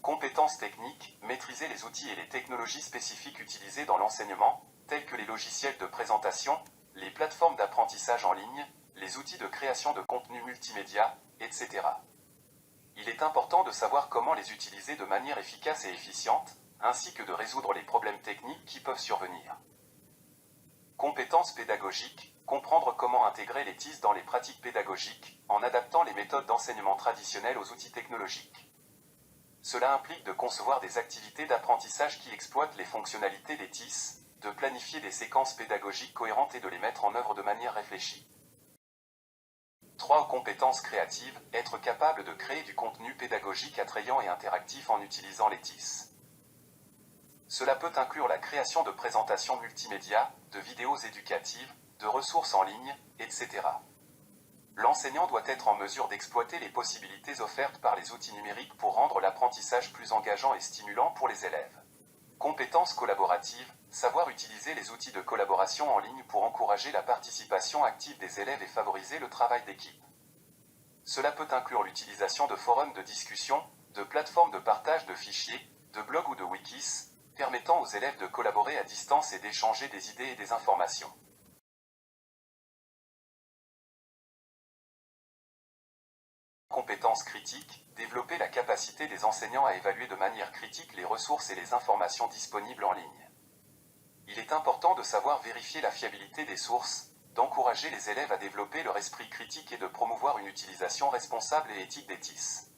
Compétences techniques, maîtriser les outils et les technologies spécifiques utilisées dans l'enseignement, tels que les logiciels de présentation, les plateformes d'apprentissage en ligne, les outils de création de contenu multimédia, etc. Il est important de savoir comment les utiliser de manière efficace et efficiente, ainsi que de résoudre les problèmes techniques qui peuvent survenir. Compétences pédagogiques, comprendre comment intégrer les TIS dans les pratiques pédagogiques, en adaptant les méthodes d'enseignement traditionnelles aux outils technologiques. Cela implique de concevoir des activités d'apprentissage qui exploitent les fonctionnalités des TIS, de planifier des séquences pédagogiques cohérentes et de les mettre en œuvre de manière réfléchie. 3. Compétences créatives, être capable de créer du contenu pédagogique attrayant et interactif en utilisant les TIS. Cela peut inclure la création de présentations multimédia, de vidéos éducatives, de ressources en ligne, etc. L'enseignant doit être en mesure d'exploiter les possibilités offertes par les outils numériques pour rendre l'apprentissage plus engageant et stimulant pour les élèves. Compétences collaboratives, savoir utiliser les outils de collaboration en ligne pour encourager la participation active des élèves et favoriser le travail d'équipe. Cela peut inclure l'utilisation de forums de discussion, de plateformes de partage de fichiers, de blogs ou de wikis, permettant aux élèves de collaborer à distance et d'échanger des idées et des informations. Compétences critiques, développer la capacité des enseignants à évaluer de manière critique les ressources et les informations disponibles en ligne. Il est important de savoir vérifier la fiabilité des sources, d'encourager les élèves à développer leur esprit critique et de promouvoir une utilisation responsable et éthique des TIS.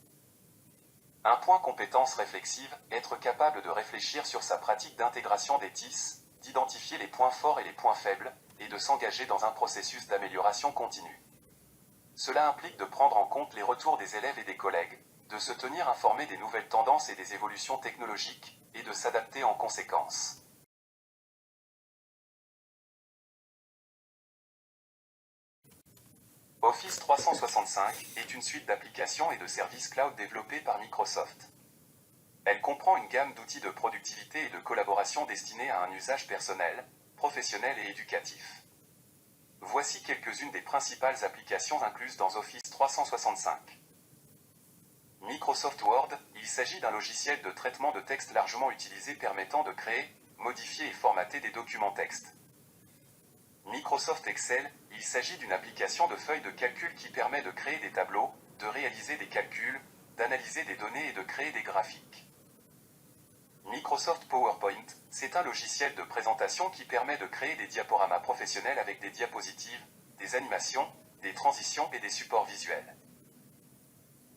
Un point compétence réflexive, être capable de réfléchir sur sa pratique d'intégration des TIS, d'identifier les points forts et les points faibles, et de s'engager dans un processus d'amélioration continue. Cela implique de prendre en compte les retours des élèves et des collègues, de se tenir informé des nouvelles tendances et des évolutions technologiques, et de s'adapter en conséquence. Office 365 est une suite d'applications et de services cloud développés par Microsoft. Elle comprend une gamme d'outils de productivité et de collaboration destinés à un usage personnel, professionnel et éducatif. Voici quelques-unes des principales applications incluses dans Office 365. Microsoft Word, il s'agit d'un logiciel de traitement de texte largement utilisé permettant de créer, modifier et formater des documents texte. Microsoft Excel, il s'agit d'une application de feuilles de calcul qui permet de créer des tableaux, de réaliser des calculs, d'analyser des données et de créer des graphiques. Microsoft PowerPoint, c'est un logiciel de présentation qui permet de créer des diaporamas professionnels avec des diapositives, des animations, des transitions et des supports visuels.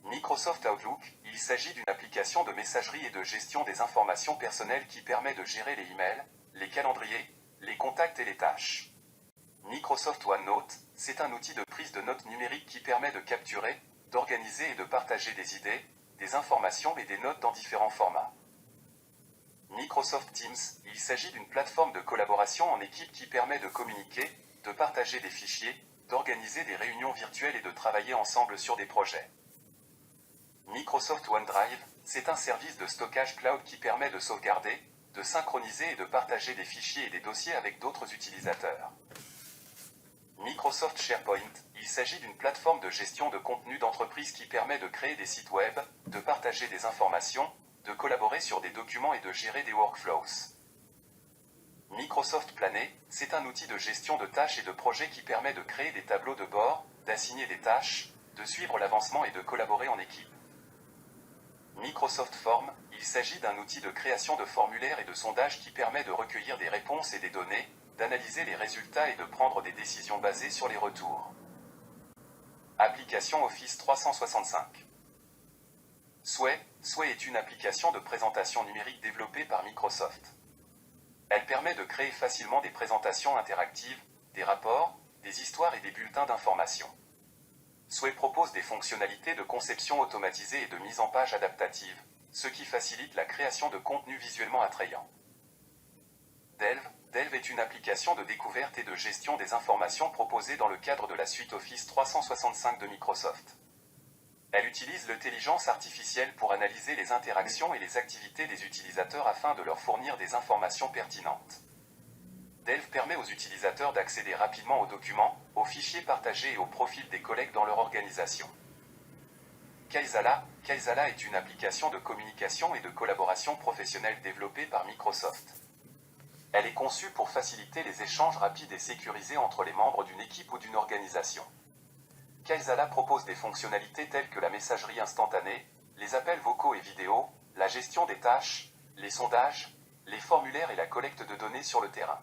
Microsoft Outlook, il s'agit d'une application de messagerie et de gestion des informations personnelles qui permet de gérer les emails, les calendriers, les contacts et les tâches. Microsoft OneNote, c'est un outil de prise de notes numérique qui permet de capturer, d'organiser et de partager des idées, des informations et des notes dans différents formats. Microsoft Teams, il s'agit d'une plateforme de collaboration en équipe qui permet de communiquer, de partager des fichiers, d'organiser des réunions virtuelles et de travailler ensemble sur des projets. Microsoft OneDrive, c'est un service de stockage cloud qui permet de sauvegarder, de synchroniser et de partager des fichiers et des dossiers avec d'autres utilisateurs. Microsoft SharePoint, il s'agit d'une plateforme de gestion de contenu d'entreprise qui permet de créer des sites web, de partager des informations, de collaborer sur des documents et de gérer des workflows. Microsoft Planet, c'est un outil de gestion de tâches et de projets qui permet de créer des tableaux de bord, d'assigner des tâches, de suivre l'avancement et de collaborer en équipe. Microsoft Form, il s'agit d'un outil de création de formulaires et de sondage qui permet de recueillir des réponses et des données, d'analyser les résultats et de prendre des décisions basées sur les retours. Application Office 365. Sway est une application de présentation numérique développée par Microsoft. Elle permet de créer facilement des présentations interactives, des rapports, des histoires et des bulletins d'information. Sway propose des fonctionnalités de conception automatisée et de mise en page adaptative, ce qui facilite la création de contenus visuellement attrayants. Delve est une application de découverte et de gestion des informations proposée dans le cadre de la suite Office 365 de Microsoft. Elle utilise l'intelligence artificielle pour analyser les interactions et les activités des utilisateurs afin de leur fournir des informations pertinentes. Delve permet aux utilisateurs d'accéder rapidement aux documents, aux fichiers partagés et aux profils des collègues dans leur organisation. Kaizala Kaizala est une application de communication et de collaboration professionnelle développée par Microsoft. Elle est conçue pour faciliter les échanges rapides et sécurisés entre les membres d'une équipe ou d'une organisation. Kaizala propose des fonctionnalités telles que la messagerie instantanée, les appels vocaux et vidéo, la gestion des tâches, les sondages, les formulaires et la collecte de données sur le terrain.